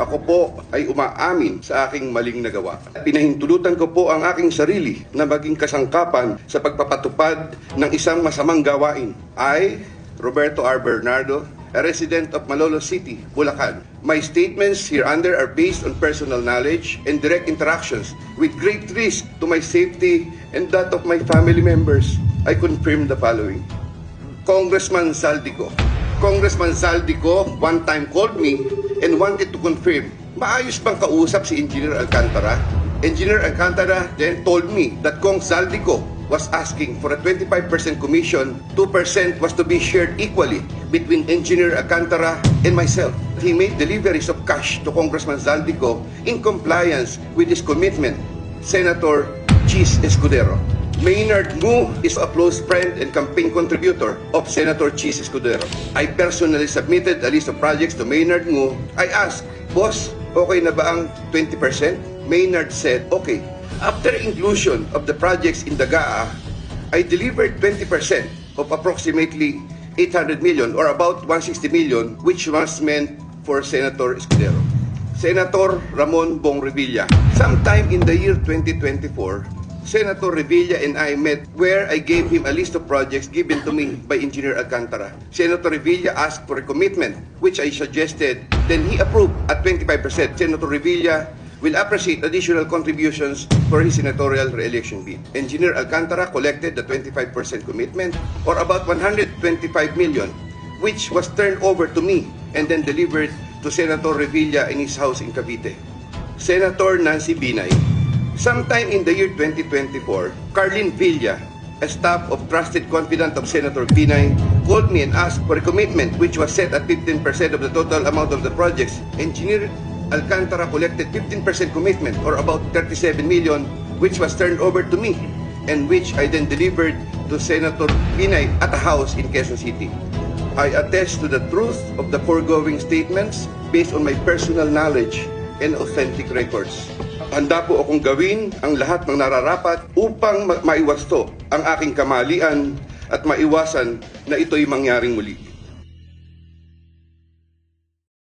ako po ay umaamin sa aking maling nagawa. Pinahintulutan ko po ang aking sarili na maging kasangkapan sa pagpapatupad ng isang masamang gawain. I, Roberto R. Bernardo, a resident of Malolos City, Bulacan. My statements hereunder are based on personal knowledge and direct interactions with great risk to my safety and that of my family members. I confirm the following. Congressman Saldico one time called me and wanted to confirm, maayos bang kausap si Engineer Alcantara? Engineer Alcantara then told me that Kong Saldico was asking for a 25% commission, 2% was to be shared equally between Engineer Alcantara and myself. He made deliveries of cash to Congressman Saldico in compliance with his commitment, Senator Chis Escudero. Maynard Ngu is a close friend and campaign contributor of Senator Chis Escudero. I personally submitted a list of projects to Maynard Ngu. I asked, Boss, okay na ba ang 20%? Maynard said, okay. After inclusion of the projects in the GAA, I delivered 20% of approximately 800 million or about 160 million, which was meant for Senator Escudero. Senator Ramon Bong Revilla. Sometime in the year 2024, Senator Revilla and I met where I gave him a list of projects given to me by Engineer Alcantara. Senator Revilla asked for a commitment, which I suggested. Then he approved at 25%. Senator Revilla will appreciate additional contributions for his senatorial re-election bid. Engineer Alcantara collected the 25% commitment, or about 125 million, which was turned over to me and then delivered to Senator Revilla in his house in Cavite. Senator Nancy Binay. Sometime in the year 2024, Carlin Villa, a staff of trusted confidant of Senator Binay, called me and asked for a commitment which was set at 15% of the total amount of the projects. Engineer Alcantara collected 15% commitment, or about 37 million, which was turned over to me and which I then delivered to Senator Binay at a house in Quezon City. I attest to the truth of the foregoing statements based on my personal knowledge and authentic records. Handa po akong gawin ang lahat ng nararapat upang maiwasto ang aking kamalian at maiwasan na ito'y mangyaring muli.